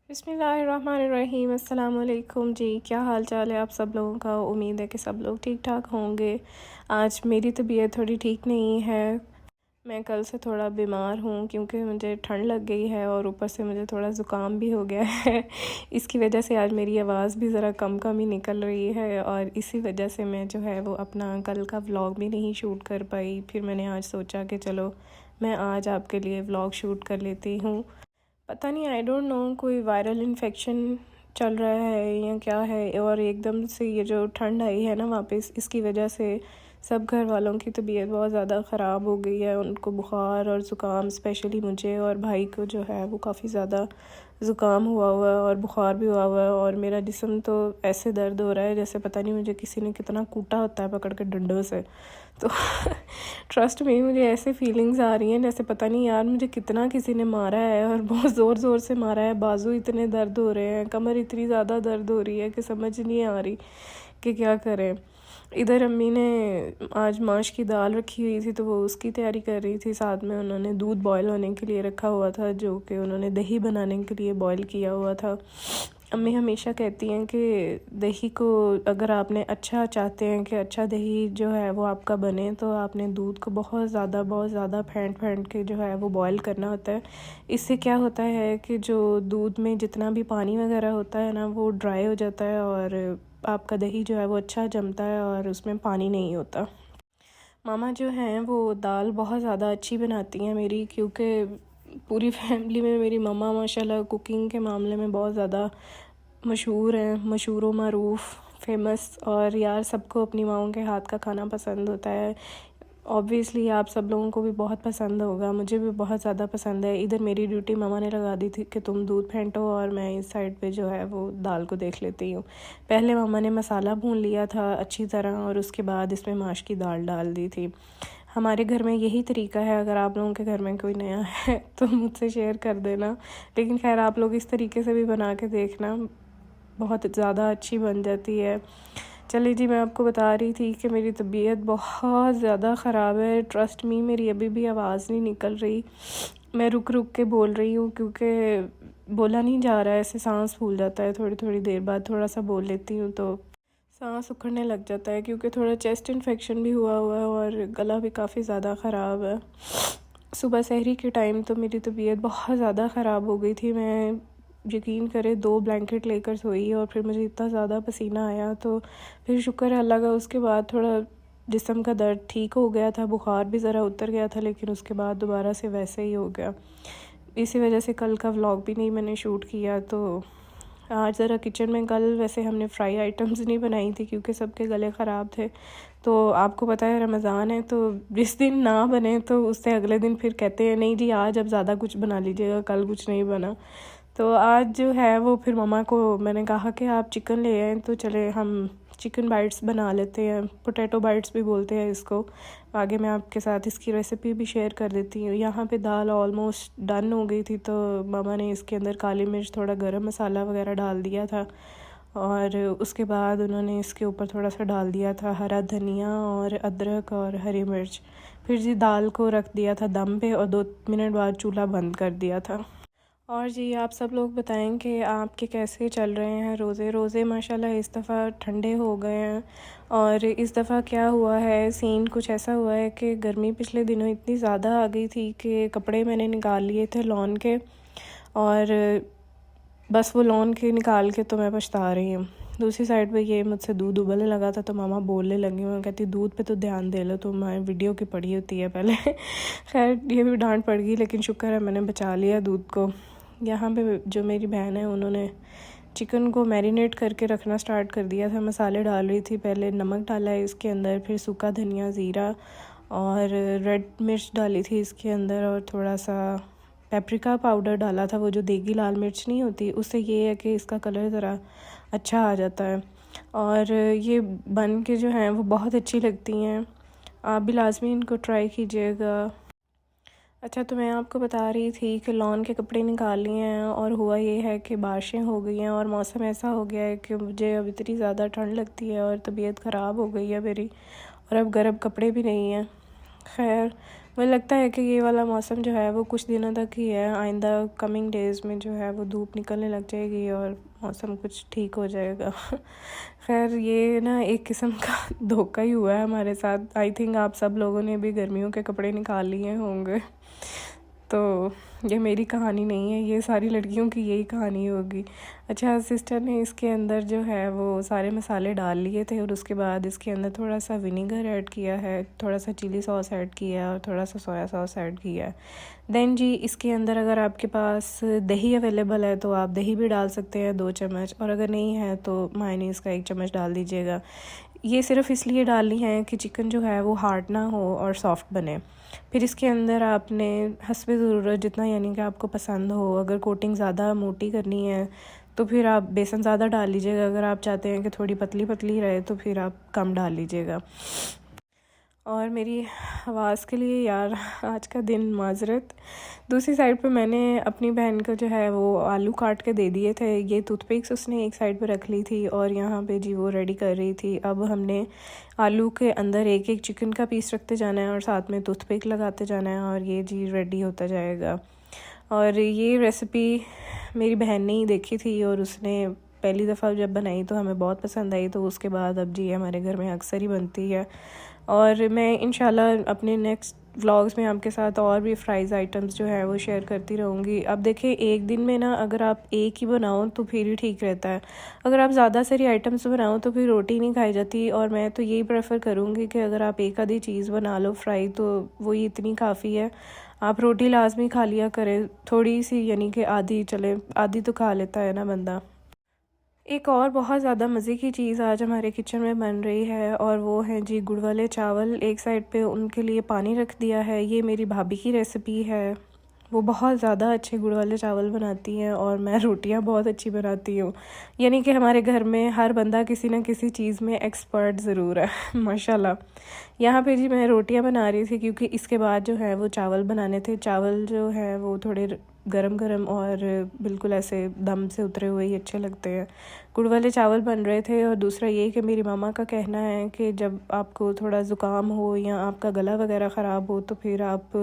बिस्मिल्लाहिर्रहमानिर्रहीम। अस्सलाम वालेकुम जी। क्या हाल चाल है आप सब लोगों का? उम्मीद है कि सब लोग ठीक ठाक होंगे। आज मेरी तबीयत थोड़ी ठीक नहीं है। मैं कल से थोड़ा बीमार हूँ क्योंकि मुझे ठंड लग गई है और ऊपर से मुझे थोड़ा ज़ुकाम भी हो गया है। इसकी वजह से आज मेरी आवाज़ भी ज़रा कम कम ही निकल रही है और इसी वजह से मैं जो है वो अपना कल का व्लॉग भी नहीं शूट कर पाई। फिर मैंने आज सोचा कि चलो मैं आज आपके लिए व्लॉग शूट कर लेती हूँ। पता नहीं, आई डोंट नो, कोई वायरल इन्फेक्शन चल रहा है या क्या है। और एकदम से ये जो ठंड आई है ना वापस, इसकी वजह से सब घर वालों की तबीयत बहुत ज़्यादा ख़राब हो गई है। उनको बुखार और ज़ुकाम, स्पेशली मुझे और भाई को जो है वो काफ़ी ज़्यादा ज़ुकाम हुआ है और बुखार भी हुआ है। और मेरा जिस्म तो ऐसे दर्द हो रहा है जैसे पता नहीं मुझे किसी ने कितना कूटा होता है पकड़ के डंडों से। तो ट्रस्ट में मुझे ऐसे फीलिंग्स आ रही हैं जैसे पता नहीं यार मुझे कितना किसी ने मारा है और बहुत ज़ोर ज़ोर से मारा है। बाजू इतने दर्द हो रहे हैं, कमर इतनी ज़्यादा दर्द हो रही है कि समझ नहीं आ रही कि क्या करें। इधर अम्मी ने आज माश की दाल रखी हुई थी तो वो उसकी तैयारी कर रही थी। साथ में उन्होंने दूध बॉयल होने के लिए रखा हुआ था जो कि उन्होंने दही बनाने के लिए बॉयल किया हुआ था। अम्मी हमेशा कहती हैं कि दही को अगर आपने अच्छा चाहते हैं कि अच्छा दही जो है वो आपका बने तो आपने दूध को बहुत ज़्यादा फेंट फेंट के जो है वो बॉयल करना होता है। इससे क्या होता है कि जो दूध में जितना भी पानी वगैरह होता है ना वो ड्राई हो जाता है और आपका दही जो है वो अच्छा जमता है और उसमें पानी नहीं होता। मामा जो हैं वो दाल बहुत ज़्यादा अच्छी बनाती हैं मेरी, क्योंकि पूरी फैमिली में मेरी मम्मा माशाल्लाह कुकिंग के मामले में बहुत ज़्यादा मशहूर हैं, मशहूर व मरूफ़, फेमस। और यार सबको अपनी माओं के हाथ का खाना पसंद होता है। ऑब्वियसली आप सब लोगों को भी बहुत पसंद होगा, मुझे भी बहुत ज़्यादा पसंद है। इधर मेरी ड्यूटी मामा ने लगा दी थी कि तुम दूध फेंटो और मैं इस साइड पे जो है वो दाल को देख लेती हूँ। पहले मामा ने मसाला भून लिया था अच्छी तरह और उसके बाद इसमें माश की दाल डाल दी थी। हमारे घर में यही तरीका है। अगर आप लोगों के घर में कोई नया है तो मुझसे शेयर कर देना, लेकिन खैर आप लोग इस तरीके से भी बना के देखना, बहुत ज़्यादा अच्छी बन जाती है। चलिए जी, मैं आपको बता रही थी कि मेरी तबीयत बहुत ज़्यादा ख़राब है। ट्रस्ट मी, मेरी अभी भी आवाज़ नहीं निकल रही। मैं रुक रुक के बोल रही हूँ क्योंकि बोला नहीं जा रहा है, ऐसे सांस फूल जाता है। थोड़ी थोड़ी देर बाद थोड़ा सा बोल लेती हूँ तो सांस उखड़ने लग जाता है, क्योंकि थोड़ा चेस्ट इन्फेक्शन भी हुआ है और गला भी काफ़ी ज़्यादा ख़राब है। सुबह सहरी के टाइम तो मेरी तबीयत बहुत ज़्यादा ख़राब हो गई थी। मैं यकीन करें 2 ब्लैंकेट लेकर सोई और फिर मुझे इतना ज़्यादा पसीना आया तो फिर शुक्र है अल्लाह का, उसके बाद थोड़ा जिस्म का दर्द ठीक हो गया था, बुखार भी ज़रा उतर गया था, लेकिन उसके बाद दोबारा से वैसे ही हो गया। इसी वजह से कल का व्लॉग भी नहीं मैंने शूट किया। तो आज ज़रा किचन में, कल वैसे हमने फ्राई आइटम्स नहीं बनाई थी क्योंकि सबके गले ख़राब थे। तो आपको पता है रमज़ान है तो जिस दिन ना बने तो उससे अगले दिन फिर कहते हैं नहीं जी आज अब ज़्यादा कुछ बना लीजिएगा, कल कुछ नहीं बना। तो आज जो है वो फिर मम्मा को मैंने कहा कि आप चिकन ले आएँ तो चले हम चिकन बाइट्स बना लेते हैं। पोटैटो बाइट्स भी बोलते हैं इसको। आगे मैं आपके साथ इसकी रेसिपी भी शेयर कर देती हूँ। यहाँ पे दाल ऑलमोस्ट डन हो गई थी तो मामा ने इसके अंदर काली मिर्च, थोड़ा गरम मसाला वगैरह डाल दिया था और उसके बाद उन्होंने इसके ऊपर थोड़ा सा डाल दिया था हरा धनिया और अदरक और हरी मिर्च। फिर जी दाल को रख दिया था दम पे और 2 मिनट बाद चूल्हा बंद कर दिया था। और जी आप सब लोग बताएं कि आपके कैसे चल रहे हैं रोज़े माशाल्लाह इस दफ़ा ठंडे हो गए हैं। और इस दफ़ा क्या हुआ है, सीन कुछ ऐसा हुआ है कि गर्मी पिछले दिनों इतनी ज़्यादा आ गई थी कि कपड़े मैंने निकाल लिए थे लॉन के और बस वो लॉन के निकाल के तो मैं पछता रही हूँ। दूसरी साइड पे ये मुझसे दूध उबलने लगा था तो मामा बोलने लगी, मैं कहती दूध पे तो ध्यान दे लो, तो मैं वीडियो की पड़ी होती है पहले। खैर ये भी डांट पड़ गई लेकिन शुक्र है मैंने बचा लिया दूध को। यहाँ पे जो मेरी बहन है उन्होंने चिकन को मैरिनेट करके रखना स्टार्ट कर दिया था। मसाले डाल रही थी, पहले नमक डाला है इसके अंदर, फिर सूखा धनिया, ज़ीरा और रेड मिर्च डाली थी इसके अंदर और थोड़ा सा पेपरिका पाउडर डाला था, वो जो देगी लाल मिर्च नहीं होती, उससे ये है कि इसका कलर ज़रा अच्छा आ जाता है। और ये बन के जो हैं वो बहुत अच्छी लगती हैं, आप भी लाजमी इनको ट्राई कीजिएगा। अच्छा, तो मैं आपको बता रही थी कि लॉन के कपड़े निकाल लिए हैं और हुआ ये है कि बारिशें हो गई हैं और मौसम ऐसा हो गया है कि मुझे अब इतनी ज़्यादा ठंड लगती है और तबीयत ख़राब हो गई है मेरी, और अब गर्म कपड़े भी नहीं हैं। खैर मुझे लगता है कि ये वाला मौसम जो है वो कुछ दिनों तक ही है, आइंदा कमिंग डेज़ में जो है वो धूप निकलने लग जाएगी और मौसम कुछ ठीक हो जाएगा। खैर ये ना एक किस्म का धोखा ही हुआ है हमारे साथ। आई थिंक आप सब लोगों ने भी गर्मियों के कपड़े निकाल लिए होंगे, तो ये मेरी कहानी नहीं है, ये सारी लड़कियों की यही कहानी होगी। अच्छा, सिस्टर ने इसके अंदर जो है वो सारे मसाले डाल लिए थे और उसके बाद इसके अंदर थोड़ा सा विनेगर ऐड किया है, थोड़ा सा चिली सॉस ऐड किया है और थोड़ा सा सोया सॉस ऐड किया है। देन जी इसके अंदर अगर आपके पास दही अवेलेबल है तो आप दही भी डाल सकते हैं 2 चम्मच, और अगर नहीं है तो मायोनीज़ का 1 चम्मच डाल दीजिएगा। ये सिर्फ़ इसलिए डालनी है कि चिकन जो है वो हार्ड ना हो और सॉफ्ट बने। फिर इसके अंदर आपने हस्बे ज़रूरत जितना, यानी कि आपको पसंद हो, अगर कोटिंग ज़्यादा मोटी करनी है तो फिर आप बेसन ज़्यादा डाल लीजिएगा, अगर आप चाहते हैं कि थोड़ी पतली पतली रहे तो फिर आप कम डाल लीजिएगा। और मेरी आवाज़ के लिए यार आज का दिन माजरत। दूसरी साइड पे मैंने अपनी बहन को जो है वो आलू काट के दे दिए थे, ये टूथपिक्स उसने एक साइड पे रख ली थी और यहाँ पे जी वो रेडी कर रही थी। अब हमने आलू के अंदर एक एक चिकन का पीस रखते जाना है और साथ में टूथपिक लगाते जाना है और ये जी रेडी होता जाएगा। और ये रेसिपी मेरी बहन ने ही देखी थी और उसने पहली दफ़ा जब बनाई तो हमें बहुत पसंद आई, तो उसके बाद अब जी हमारे घर में अक्सर ही बनती है। और मैं इंशाल्लाह अपने नेक्स्ट व्लॉग्स में आपके साथ और भी फ्राइज़ आइटम्स जो है वो शेयर करती रहूँगी। अब देखिए एक दिन में ना अगर आप एक ही बनाओ तो फिर ही ठीक रहता है, अगर आप ज़्यादा सारी आइटम्स बनाओ तो फिर रोटी नहीं खाई जाती। और मैं तो यही प्रेफर करूँगी कि अगर आप एक आधी चीज़ बना लो फ्राई तो वही इतनी काफ़ी है। आप रोटी लाजमी खा लिया करें थोड़ी सी, यानी कि आधी चले, आधी तो खा लेता है ना बंदा। एक और बहुत ज़्यादा मज़े की चीज़ आज हमारे किचन में बन रही है और वो है जी गुड़ वाले चावल। एक साइड पे उनके लिए पानी रख दिया है, ये मेरी भाभी की रेसिपी है, वो बहुत ज़्यादा अच्छे गुड़ वाले चावल बनाती हैं और मैं रोटियां बहुत अच्छी बनाती हूँ। यानी कि हमारे घर में हर बंदा किसी न किसी चीज़ में एक्सपर्ट ज़रूर है माशाल्लाह। यहाँ पे जी मैं रोटियां बना रही थी क्योंकि इसके बाद जो है वो चावल बनाने थे। चावल जो है वो थोड़े गरम गरम और बिल्कुल ऐसे दम से उतरे हुए ही अच्छे लगते हैं। गुड़ वाले चावल बन रहे थे। और दूसरा ये कि मेरी मामा का कहना है कि जब आपको थोड़ा ज़ुकाम हो या आपका गला वगैरह ख़राब हो तो फिर आप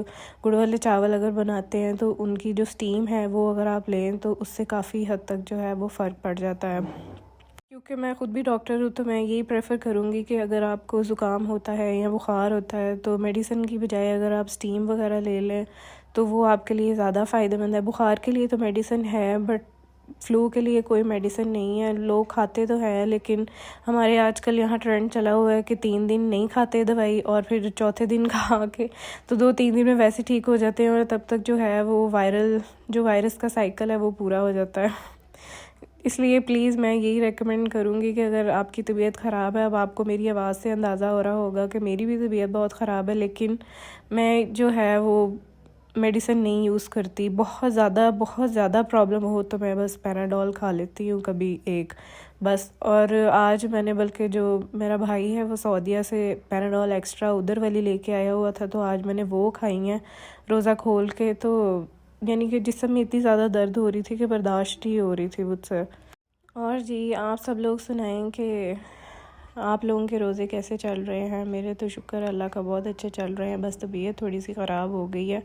गुड़ वाले चावल अगर बनाते हैं तो उनकी जो स्टीम है वो अगर आप लें तो उससे काफ़ी हद तक जो है वो फ़र्क पड़ जाता है। क्योंकि मैं ख़ुद भी डॉक्टर हूँ तो मैं यही प्रेफर करूँगी कि अगर आपको ज़ुकाम होता है या बुखार होता है तो मेडिसिन की बजाय अगर आप स्टीम वगैरह ले लें तो वो आपके लिए ज़्यादा फ़ायदेमंद है। बुखार के लिए तो मेडिसिन है बट फ़्लू के लिए कोई मेडिसिन नहीं है। लोग खाते तो हैं लेकिन हमारे आजकल यहाँ ट्रेंड चला हुआ है कि 3 दिन नहीं खाते दवाई और फिर चौथे दिन खा के तो 2-3 दिन में वैसे ठीक हो जाते हैं और तब तक जो है वो वायरस का साइकिल है वो पूरा हो जाता है। इसलिए प्लीज़ मैं यही रेकमेंड करूँगी कि अगर आपकी तबीयत ख़राब है, अब आपको मेरी आवाज़ से अंदाज़ा हो रहा होगा कि मेरी भी तबीयत बहुत ख़राब है, लेकिन मैं जो है वो मेडिसिन नहीं यूज़ करती। बहुत ज़्यादा प्रॉब्लम हो तो मैं बस पैनाडोल खा लेती हूँ कभी एक बस। और आज मैंने बल्कि जो मेरा भाई है वो सऊदीया से पैनाडोल एक्स्ट्रा उधर वाली लेके आया हुआ था तो आज मैंने वो खाई हैं रोज़ा खोल के। तो यानी कि जिस्म में इतनी ज़्यादा दर्द हो रही थी कि बर्दाश्त ही हो रही थी मुझसे। और जी आप सब लोग सुनाएं कि आप लोगों के रोज़े कैसे चल रहे हैं। मेरे तो शुक्र अल्लाह का बहुत अच्छे चल रहे हैं, बस तबीयत थोड़ी सी ख़राब हो गई है।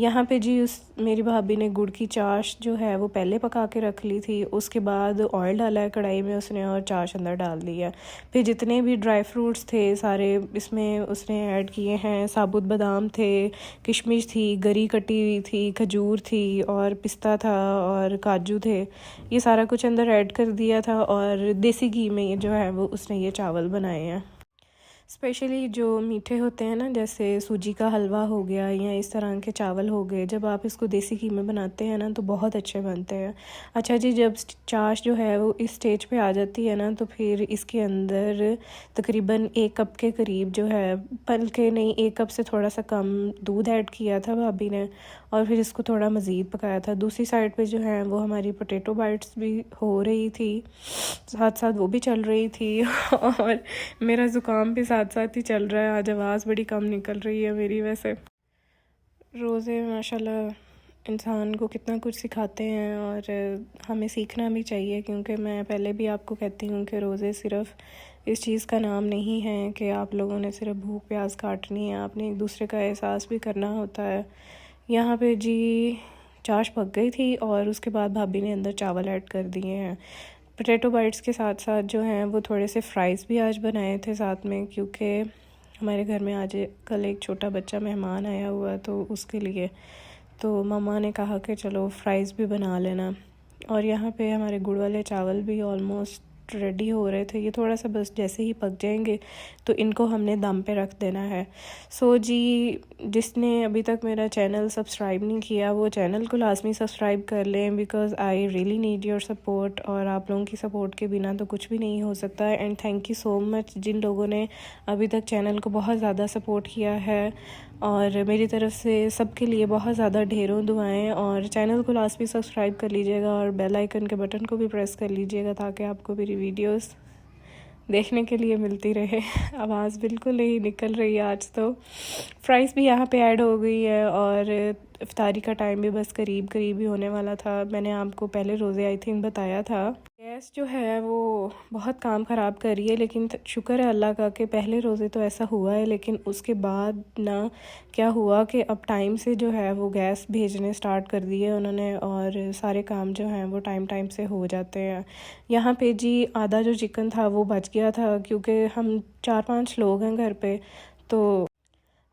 यहाँ पे जी मेरी भाभी ने गुड़ की चाश जो है वो पहले पका के रख ली थी, उसके बाद ऑयल डाला है कढ़ाई में उसने और चाश अंदर डाल दी है। फिर जितने भी ड्राई फ्रूट्स थे सारे इसमें उसने ऐड किए हैं। साबुत बादाम थे, किशमिश थी, गरी कटी हुई थी, खजूर थी और पिस्ता था और काजू थे, ये सारा कुछ अंदर ऐड कर दिया था। और देसी घी में जो है वो उसने ये चावल बनाए हैं। स्पेशली जो मीठे होते हैं ना, जैसे सूजी का हलवा हो गया या इस तरह के चावल हो गए, जब आप इसको देसी घी में बनाते हैं ना तो बहुत अच्छे बनते हैं। अच्छा जी, जब चाश जो है वो इस स्टेज पे आ जाती है ना तो फिर इसके अंदर तकरीबन 1 कप के करीब जो है, बल्कि नहीं 1 कप से थोड़ा सा कम दूध ऐड किया था भाभी ने और फिर इसको थोड़ा मज़ीद पकाया था। दूसरी साइड पे जो है वो हमारी पोटैटो बाइट्स भी हो रही थी, साथ साथ वो भी चल रही थी और मेरा ज़ुकाम भी साथ साथ ही चल रहा है। आज आवाज़ बड़ी कम निकल रही है मेरी। वैसे रोज़े माशाल्लाह इंसान को कितना कुछ सिखाते हैं और हमें सीखना भी चाहिए, क्योंकि मैं पहले भी आपको कहती हूँ कि रोज़े सिर्फ़ इस चीज़ का नाम नहीं है कि आप लोगों ने सिर्फ भूख प्यास काटनी है, आपने एक दूसरे का एहसास भी करना होता है। यहाँ पे जी चाश पक गई थी और उसके बाद भाभी ने अंदर चावल ऐड कर दिए हैं। पोटैटो बाइट्स के साथ साथ जो हैं वो थोड़े से फ्राइज़ भी आज बनाए थे साथ में, क्योंकि हमारे घर में आज कल एक छोटा बच्चा मेहमान आया हुआ तो उसके लिए तो मम्मा ने कहा कि चलो फ्राइज़ भी बना लेना। और यहाँ पे हमारे गुड़ वाले चावल भी ऑलमोस्ट रेडी हो रहे थे। ये थोड़ा सा बस जैसे ही पक जाएंगे तो इनको हमने दम पे रख देना है। सो जी जिसने अभी तक मेरा चैनल सब्सक्राइब नहीं किया वो चैनल को लाजमी सब्सक्राइब कर लें, because I really need your support. और आप लोगों की सपोर्ट के बिना तो कुछ भी नहीं हो सकता। And thank you so much जिन लोगों ने अभी तक चैनल को बहुत ज़्यादा सपोर्ट किया है, और मेरी तरफ से सबके लिए बहुत ज़्यादा ढेरों दुआएं। और चैनल को लाजमी सब्सक्राइब कर लीजिएगा और बेल आइकन के बटन को भी प्रेस कर लीजिएगा ताकि आपको मेरी वीडियोस देखने के लिए मिलती रहे। आवाज़ बिल्कुल नहीं निकल रही है आज तो। फ्राइज़ भी यहाँ पे ऐड हो गई है और इफ्तारी का टाइम भी बस करीब ही होने वाला था। मैंने आपको पहले रोज़े आई थिंक बताया था। गैस जो है वो बहुत काम ख़राब कर रही है, लेकिन शुक्र है अल्लाह का कि पहले रोज़े तो ऐसा हुआ है, लेकिन उसके बाद ना क्या हुआ कि अब टाइम से जो है वो गैस भेजने स्टार्ट कर दिए उन्होंने, और सारे काम जो हैं वो टाइम से हो जाते हैं। यहाँ पे जी आधा जो चिकन था वो बच गया था, क्योंकि हम 4-5 लोग हैं घर पे, तो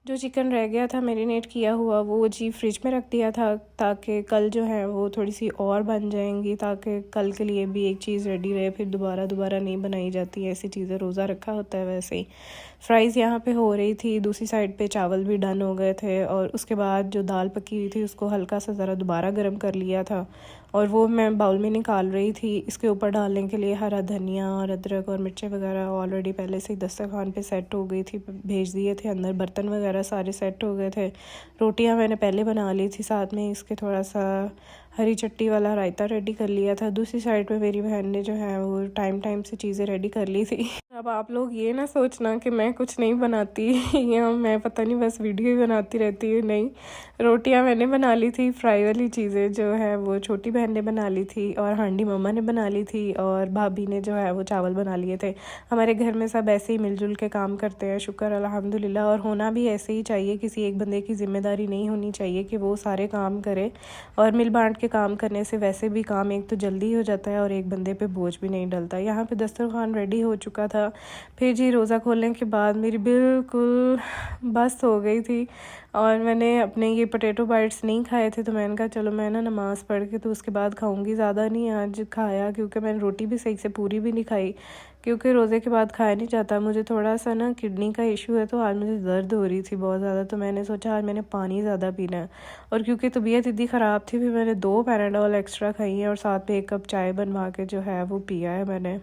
जो चिकन रह गया था मैरिनेट किया हुआ वो जी फ्रिज में रख दिया था ताकि कल जो है वो थोड़ी सी और बन जाएंगी, ताकि कल के लिए भी एक चीज़ रेडी रहे, फिर दोबारा नहीं बनाई जाती है ऐसी चीज़ें। रोज़ा रखा होता है वैसे ही। फ्राइज़ यहाँ पे हो रही थी, दूसरी साइड पे चावल भी डन हो गए थे, और उसके बाद जो दाल पकी हुई थी उसको हल्का सा ज़रा दोबारा गर्म कर लिया था और वो मैं बाउल में निकाल रही थी। इसके ऊपर डालने के लिए हरा धनिया और अदरक और मिर्चें वगैरह ऑलरेडी पहले से ही दस्तरखान पे सेट हो गई थी, भेज दिए थे अंदर। बर्तन वगैरह सारे सेट हो गए थे। रोटियां मैंने पहले बना ली थी, साथ में इसके थोड़ा सा हरी चट्टी वाला रायता रेडी कर लिया था। दूसरी साइड पे मेरी बहन ने जो है वो टाइम से चीज़ें रेडी कर ली थी। अब आप लोग ये ना सोचना कि मैं कुछ नहीं बनाती या मैं पता नहीं बस वीडियो ही बनाती रहती हूँ। नहीं, रोटियां मैंने बना ली थी। फ्राई वाली चीज़ें जो है वो छोटी बहन ने बना ली थी, और हांडी मम्मा ने बना ली थी, और भाभी ने जो है वो चावल बना लिए थे। हमारे घर में सब ऐसे ही मिलजुल के काम करते हैं, शुक्र अल्हम्दुलिल्लाह। और होना भी ऐसे ही चाहिए, किसी एक बंदे की जिम्मेदारी नहीं होनी चाहिए कि वो सारे काम करे। और मिल बांट के काम करने से वैसे भी काम एक तो जल्दी हो जाता है और एक बंदे पे बोझ भी नहीं डलता। यहाँ पे दस्तरखान रेडी हो चुका था। फिर जी रोज़ा खोलने के बाद मेरी बिल्कुल बस हो गई थी, और मैंने अपने ये पोटैटो बाइट्स नहीं खाए थे, तो मैंने कहा चलो मैं ना नमाज़ पढ़ के तो उसके बाद खाऊंगी। ज़्यादा नहीं आज खाया, क्योंकि मैंने रोटी भी सही से पूरी भी नहीं खाई, क्योंकि रोज़े के बाद खाया नहीं जाता। मुझे थोड़ा सा ना किडनी का इशू है, तो आज मुझे दर्द हो रही थी बहुत ज़्यादा, तो मैंने सोचा आज मैंने पानी ज़्यादा पीना है। और क्योंकि तबीयत इतनी ख़राब थी, फिर मैंने 2 पैराडोल एक्स्ट्रा खाई हैं और साथ में 1 कप चाय बनवा के जो है वो पिया है मैंने।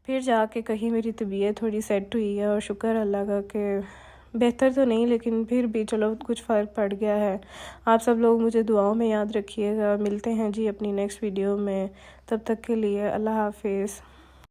फिर जाके कहीं मेरी तबीयत थोड़ी सेट हुई है, और शुक्र अल्लाह का कि बेहतर तो नहीं, लेकिन फिर भी चलो कुछ फ़र्क पड़ गया है। आप सब लोग मुझे दुआओं में याद रखिएगा। मिलते हैं जी अपनी नेक्स्ट वीडियो में, तब तक के लिए अल्लाह हाफिज़।